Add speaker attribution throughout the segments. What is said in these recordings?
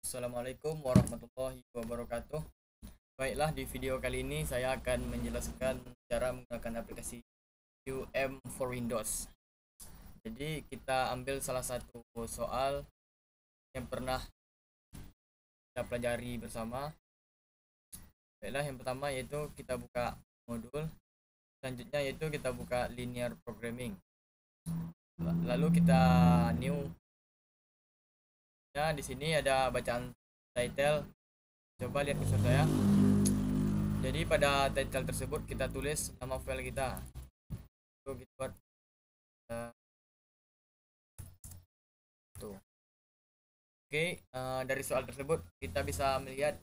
Speaker 1: Assalamualaikum warahmatullahi wabarakatuh. Baiklah, di video kali ini saya akan menjelaskan cara menggunakan aplikasi UM for Windows. Jadi kita ambil salah satu soal yang pernah kita pelajari bersama. Baiklah, yang pertama yaitu kita buka modul. Selanjutnya yaitu kita buka linear programming. Lalu kita new. Nah, di sini ada bacaan title. Coba lihat kursor saya. Jadi pada title tersebut kita tulis nama file kita. Itu kita buat tuh. Oke, dari soal tersebut kita bisa melihat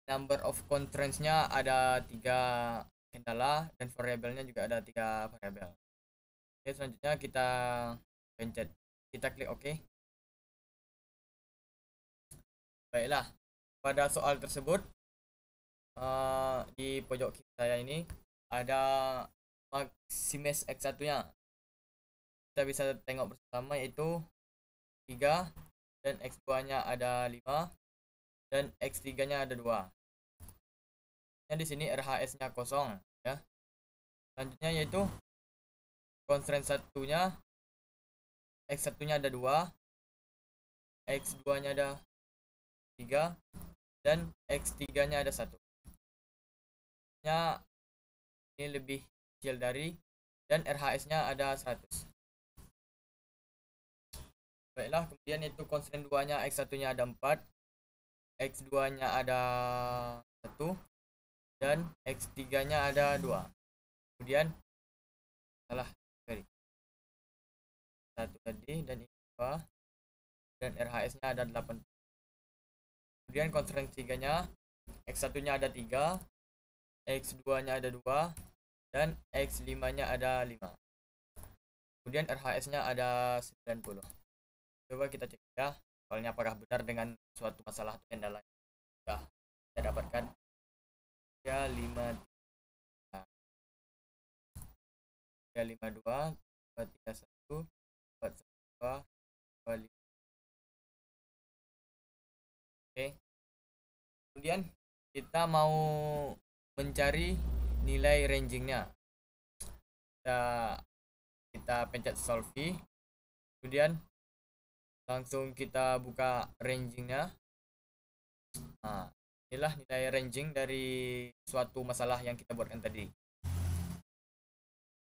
Speaker 1: number of constraints-nya ada 3 kendala dan variabelnya juga ada 3 variabel. Oke, selanjutnya kita pencet, kita klik OK. Baiklah, pada soal tersebut di pojok kiri saya ini ada maksimis X1 nya. Kita bisa tengok bersama yaitu 3 dan X2 nya ada 5 dan X3 nya ada 2. Yang di sini RHS nya kosong ya. Selanjutnya yaitu constraint 1 nya, X1 nya ada 2, X2 nya ada 3 dan X3 nya ada 1. Ini lebih kecil dari dan RHS nya ada 100. Baiklah, kemudian itu constraint 2 nya, X1 nya ada 4, X2 nya ada 1 dan X3 nya ada 2. Kemudian salah sorry, 1 tadi dan ini 2 dan RHS nya ada 8. Kemudian constraint 3 nya, X1 nya ada 3, X2 nya ada 2 dan X5 nya ada 5. Kemudian RHS nya ada 90. Coba kita cek ya soalnya apakah benar dengan suatu masalah atau kendala yang sudah kita dapatkan. 352 231 412 25. Oke, kemudian kita mau mencari nilai rangingnya. Kita pencet solve, kemudian langsung kita buka rangingnya. Nah, inilah nilai ranging dari suatu masalah yang kita buatkan tadi.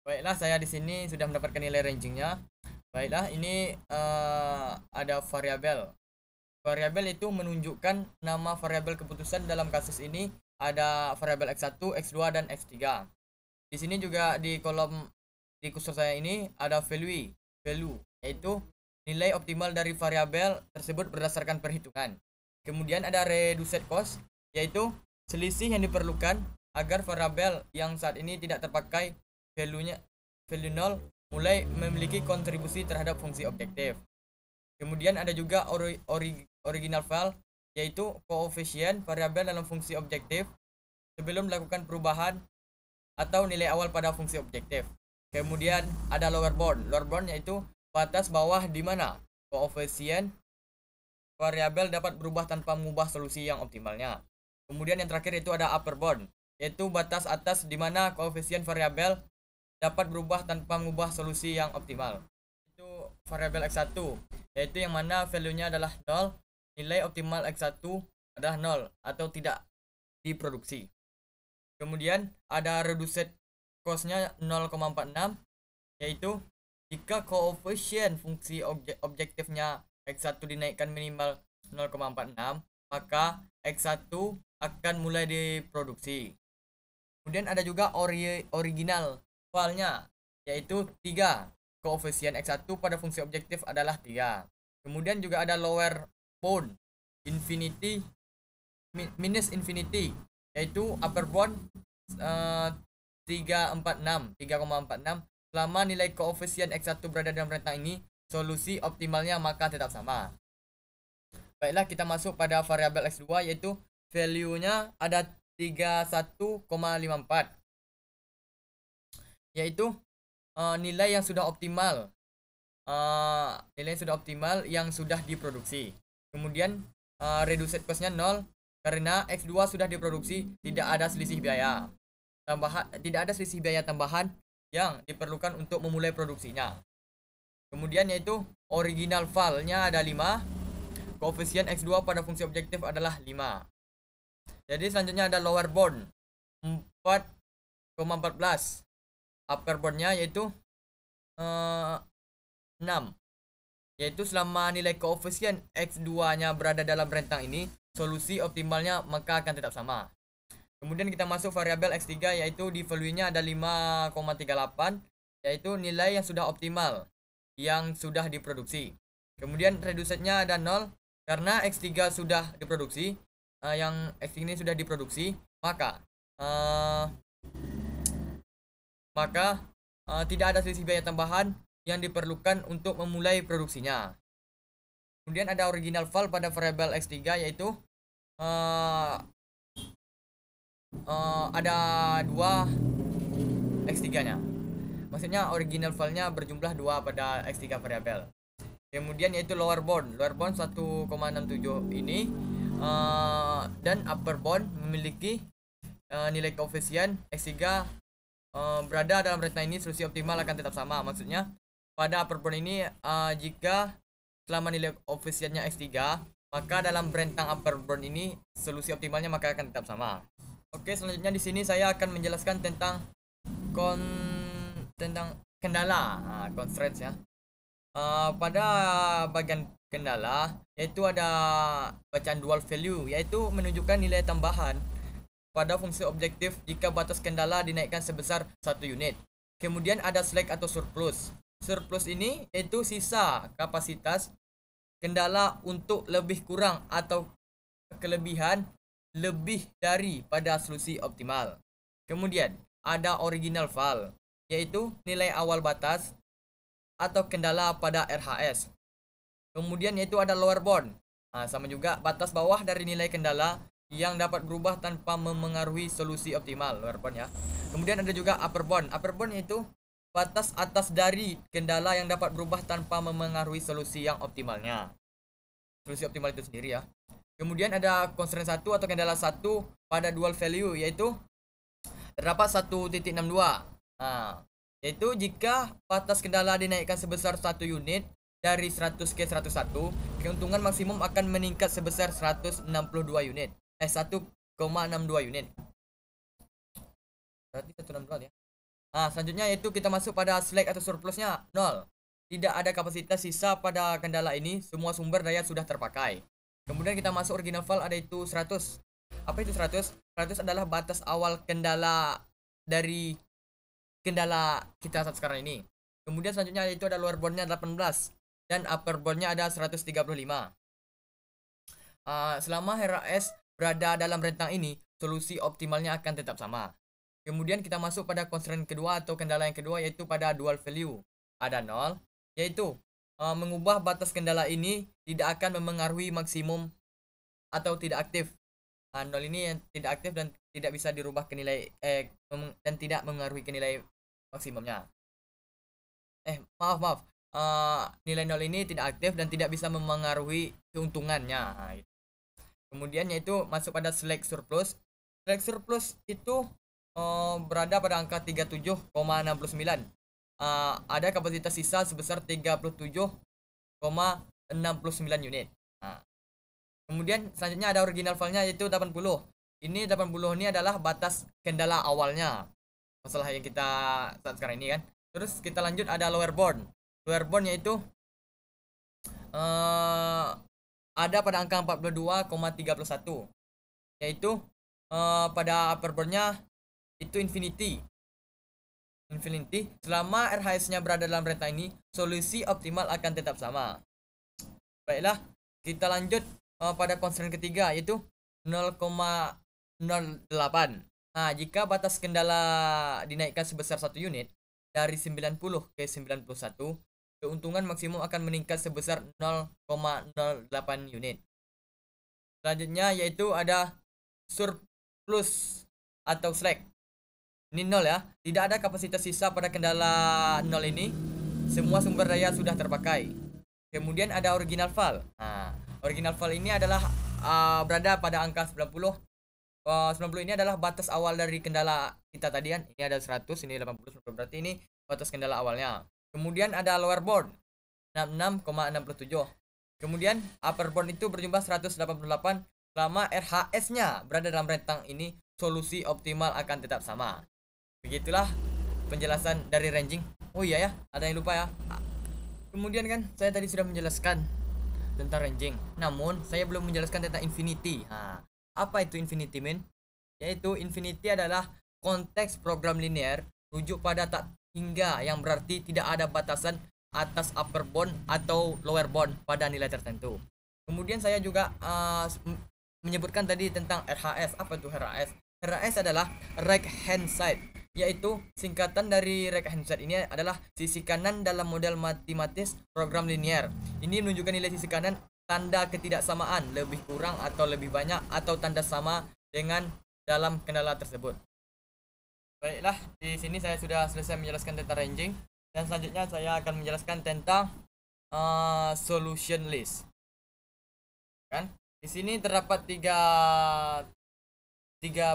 Speaker 1: Baiklah, saya di sini sudah mendapatkan nilai rangingnya. Baiklah, ini ada variabel. Variabel itu menunjukkan nama variabel keputusan. Dalam kasus ini ada variabel X1, X2 dan X3. Di sini juga di kolom di kursor saya ini ada value, yaitu nilai optimal dari variabel tersebut berdasarkan perhitungan. Kemudian ada reduced cost, yaitu selisih yang diperlukan agar variabel yang saat ini tidak terpakai value 0 mulai memiliki kontribusi terhadap fungsi objektif. Kemudian ada juga original file, yaitu koefisien variabel dalam fungsi objektif sebelum melakukan perubahan atau nilai awal pada fungsi objektif. Kemudian ada lower bound. Lower bound yaitu batas bawah di mana koefisien variabel dapat berubah tanpa mengubah solusi yang optimalnya. Kemudian yang terakhir itu ada upper bound, yaitu batas atas di mana koefisien variabel dapat berubah tanpa mengubah solusi yang optimal. Itu variabel X1, yaitu yang mana value-nya adalah 0, nilai optimal X1 adalah 0 atau tidak diproduksi. Kemudian ada reduced cost-nya 0,46, yaitu jika koefisien fungsi objektifnya X1 dinaikkan minimal 0,46, maka X1 akan mulai diproduksi. Kemudian ada juga original file-nya, yaitu 3. Koefisien X1 pada fungsi objektif adalah 3. Kemudian juga ada lower bound infinity minus infinity, yaitu upper bound 3,46 selama nilai koefisien X1 berada dalam rentang ini, solusi optimalnya maka tetap sama. Baiklah, kita masuk pada variabel X2, yaitu value-nya ada 31,54, yaitu nilai yang sudah optimal, yang sudah diproduksi. Kemudian reduced costnya 0 karena X2 sudah diproduksi, tidak ada selisih biaya tambahan yang diperlukan untuk memulai produksinya. Kemudian yaitu original filenya ada 5, koefisien X2 pada fungsi objektif adalah 5. Jadi selanjutnya ada lower bound 4,14, upper boundnya yaitu 6, yaitu selama nilai koefisien X2 nya berada dalam rentang ini, solusi optimalnya maka akan tetap sama. Kemudian kita masuk variabel X3, yaitu di value-nya ada 5,38, yaitu nilai yang sudah optimal yang sudah diproduksi. Kemudian reduced-nya ada 0 karena X3 sudah diproduksi, yang X ini sudah diproduksi, maka tidak ada selisih biaya tambahan yang diperlukan untuk memulai produksinya. Kemudian ada original file pada variabel X3, yaitu ada 2 X3-nya. Maksudnya original filenya berjumlah 2 pada X3 variabel. Kemudian yaitu lower bound 1,67 ini, dan upper bound memiliki nilai koefisien X3 berada dalam rentang ini, solusi optimal akan tetap sama. Maksudnya pada upper bound ini, jika selama nilai koefisiennya X3, maka dalam rentang upper bound ini solusi optimalnya maka akan tetap sama. Oke, selanjutnya di sini saya akan menjelaskan tentang kendala, constraints ya. Pada bagian kendala yaitu ada bacaan dual value, yaitu menunjukkan nilai tambahan pada fungsi objektif jika batas kendala dinaikkan sebesar 1 unit. Kemudian ada slack atau surplus. Surplus ini yaitu sisa kapasitas kendala untuk lebih kurang atau kelebihan lebih dari pada solusi optimal. Kemudian ada original file, yaitu nilai awal batas atau kendala pada RHS. Kemudian yaitu ada lower bound, sama juga batas bawah dari nilai kendala yang dapat berubah tanpa memengaruhi solusi optimal, lower bound ya. Kemudian ada juga upper bound. Upper bound yaitu batas atas dari kendala yang dapat berubah tanpa memengaruhi solusi yang optimalnya. Solusi optimal itu sendiri ya. Kemudian ada constraint 1 atau kendala 1 pada dual value, yaitu terdapat 1.62. Yaitu jika batas kendala dinaikkan sebesar 1 unit dari 100 ke 101, keuntungan maksimum akan meningkat sebesar 162 unit. 1,62 unit. Berarti 162 ya. Selanjutnya yaitu kita masuk pada slack atau surplusnya 0. Tidak ada kapasitas sisa pada kendala ini, semua sumber daya sudah terpakai. Kemudian kita masuk original file, ada itu 100. Apa itu 100? 100 adalah batas awal kendala dari kendala kita saat sekarang ini. Kemudian selanjutnya itu ada lower boundnya 18 dan upper boundnya ada 135. Selama RHS berada dalam rentang ini, solusi optimalnya akan tetap sama. Kemudian kita masuk pada constraint kedua atau kendala yang kedua, yaitu pada dual value. Ada 0, yaitu mengubah batas kendala ini tidak akan memengaruhi maksimum atau tidak aktif. 0 ini yang tidak aktif dan tidak bisa dirubah ke nilai dan tidak mengaruhi ke nilai maksimumnya. Maaf. Nilai 0 ini tidak aktif dan tidak bisa memengaruhi keuntungannya. Kemudian yaitu masuk pada slack surplus. Slack surplus itu berada pada angka 37,69. Ada kapasitas sisa sebesar 37,69 unit. Kemudian selanjutnya ada original filenya, yaitu 80. Ini 80 ini adalah batas kendala awalnya, masalah yang kita saat sekarang ini kan. Terus kita lanjut ada lower bound. Lower bound yaitu ada pada angka 42,31, yaitu pada upper boundnya itu infinity. Selama RHS-nya berada dalam rentang ini, solusi optimal akan tetap sama. Baiklah, kita lanjut pada constraint ketiga, yaitu 0,08. Jika batas kendala dinaikkan sebesar 1 unit dari 90 ke 91, keuntungan maksimum akan meningkat sebesar 0,08 unit. Selanjutnya yaitu ada surplus atau slack. Ini 0 ya, tidak ada kapasitas sisa pada kendala 0 ini, semua sumber daya sudah terpakai. Kemudian ada original file. Original file ini adalah berada pada angka 90. 90 ini adalah batas awal dari kendala kita tadi kan. Ini ada 100, ini 80, 90, berarti ini batas kendala awalnya. Kemudian ada lower bound 66,67. Kemudian upper bound itu berjumlah 188. Selama RHS-nya berada dalam rentang ini, solusi optimal akan tetap sama. Begitulah penjelasan dari ranging. Oh iya ya, ada yang lupa ya. Kemudian kan saya tadi sudah menjelaskan tentang ranging. Namun saya belum menjelaskan tentang infinity. Apa itu infinity, men? Yaitu infinity adalah konteks program linear rujuk pada tak hingga, yang berarti tidak ada batasan atas upper bound atau lower bound pada nilai tertentu. Kemudian saya juga menyebutkan tadi tentang RHS. Apa itu RHS? RHS adalah right hand side, yaitu singkatan dari right hand side ini adalah sisi kanan dalam model matematis program linear. Ini menunjukkan nilai sisi kanan tanda ketidaksamaan lebih kurang atau lebih banyak atau tanda sama dengan dalam kendala tersebut. Baiklah, di sini saya sudah selesai menjelaskan tentang ranging, dan selanjutnya saya akan menjelaskan tentang solution list. Kan? Di sini terdapat tiga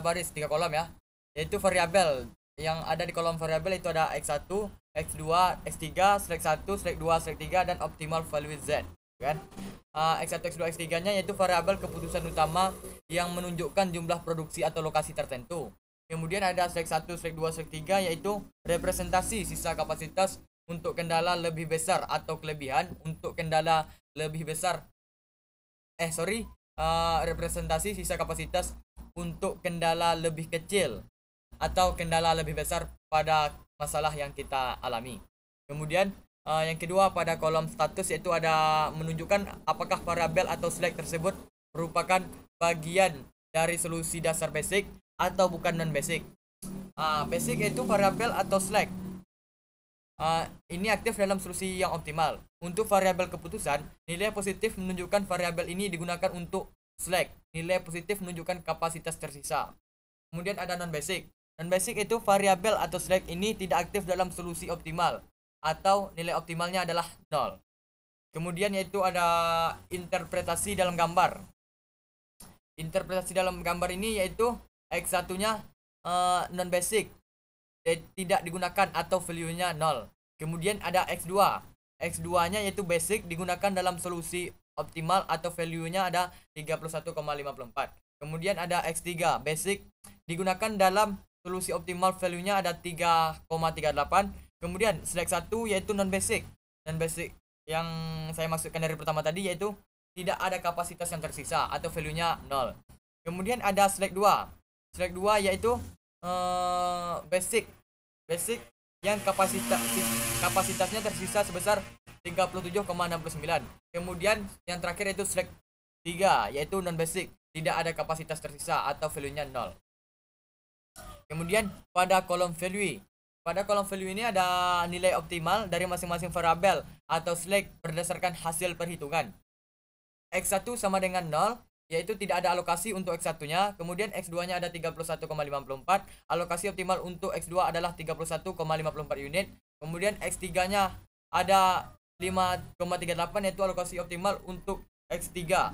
Speaker 1: baris, 3 kolom ya, yaitu variabel. Yang ada di kolom variabel itu ada x1, x2, x3, select 1, select 2, select 3, dan optimal value z. Kan? X1, X2, X3 nya yaitu variabel keputusan utama yang menunjukkan jumlah produksi atau lokasi tertentu. Kemudian ada select 1, select 2, select 3 yaitu representasi sisa kapasitas untuk kendala lebih besar atau kelebihan untuk kendala lebih besar. Representasi sisa kapasitas untuk kendala lebih kecil atau kendala lebih besar pada masalah yang kita alami. Kemudian yang kedua pada kolom status yaitu ada menunjukkan apakah variabel atau select tersebut merupakan bagian dari solusi dasar basic atau bukan non basic. Basic yaitu variabel atau select. Ini aktif dalam solusi yang optimal. Untuk variabel keputusan, nilai positif menunjukkan variabel ini digunakan untuk select. Nilai positif menunjukkan kapasitas tersisa. Kemudian ada non basic. Non basic itu variabel atau select ini tidak aktif dalam solusi optimal atau nilai optimalnya adalah 0. Kemudian yaitu ada interpretasi dalam gambar. Interpretasi dalam gambar ini yaitu X1 nya non basic, tidak digunakan atau value-nya 0. Kemudian ada X2. X2 nya yaitu basic, digunakan dalam solusi optimal atau value-nya ada 31,54. Kemudian ada X3 basic, digunakan dalam solusi optimal, value-nya ada 3,38. Kemudian select 1 yaitu non basic. Non basic yang saya maksudkan dari pertama tadi yaitu tidak ada kapasitas yang tersisa atau value-nya 0. Kemudian ada select 2. Select 2 yaitu basic yang kapasitasnya tersisa sebesar 37,69. Kemudian yang terakhir itu select 3 yaitu non basic, tidak ada kapasitas tersisa atau value-nya 0. Kemudian pada kolom value ini ada nilai optimal dari masing-masing variabel atau select berdasarkan hasil perhitungan. X1 sama dengan 0, yaitu tidak ada alokasi untuk X1 nya. Kemudian X2 nya ada 31,54. Alokasi optimal untuk X2 adalah 31,54 unit. Kemudian X3 nya ada 5,38, yaitu alokasi optimal untuk X3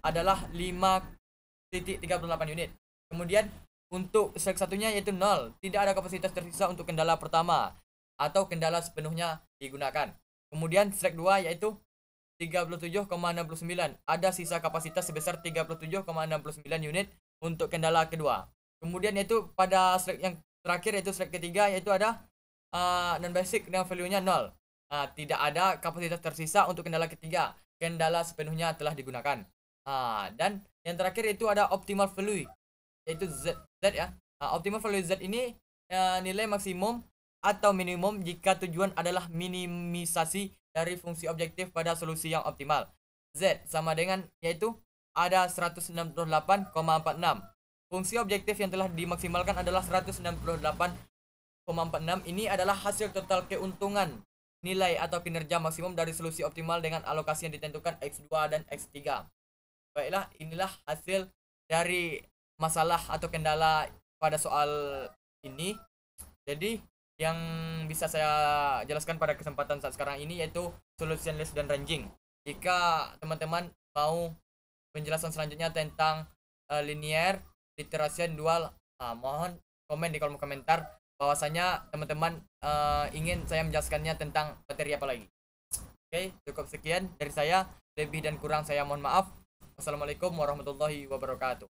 Speaker 1: adalah 5,38 unit. Kemudian untuk select 1 nya yaitu 0, tidak ada kapasitas tersisa untuk kendala pertama atau kendala sepenuhnya digunakan. Kemudian select 2 yaitu 37,69, ada sisa kapasitas sebesar 37,69 unit untuk kendala kedua. Kemudian yaitu pada select yang terakhir yaitu select ketiga yaitu ada non basic dengan value-nya 0. Tidak ada kapasitas tersisa untuk kendala ketiga, kendala sepenuhnya telah digunakan. Dan yang terakhir itu ada optimal value yaitu Z ya. Optimal value Z ini nilai maksimum atau minimum jika tujuan adalah minimisasi dari fungsi objektif pada solusi yang optimal. Z sama dengan yaitu ada 168,46. Fungsi objektif yang telah dimaksimalkan adalah 168,46. Ini adalah hasil total keuntungan nilai atau kinerja maksimum dari solusi optimal dengan alokasi yang ditentukan X2 dan X3. Baiklah, inilah hasil dari masalah atau kendala pada soal ini. Jadi yang bisa saya jelaskan pada kesempatan saat sekarang ini yaitu solution list dan ranging. Jika teman-teman mau penjelasan selanjutnya tentang linear, iteration, dual, mohon komen di kolom komentar bahwasanya teman-teman ingin saya menjelaskannya tentang materi apa lagi. Oke, cukup sekian dari saya. Lebih dan kurang saya mohon maaf. Wassalamualaikum warahmatullahi wabarakatuh.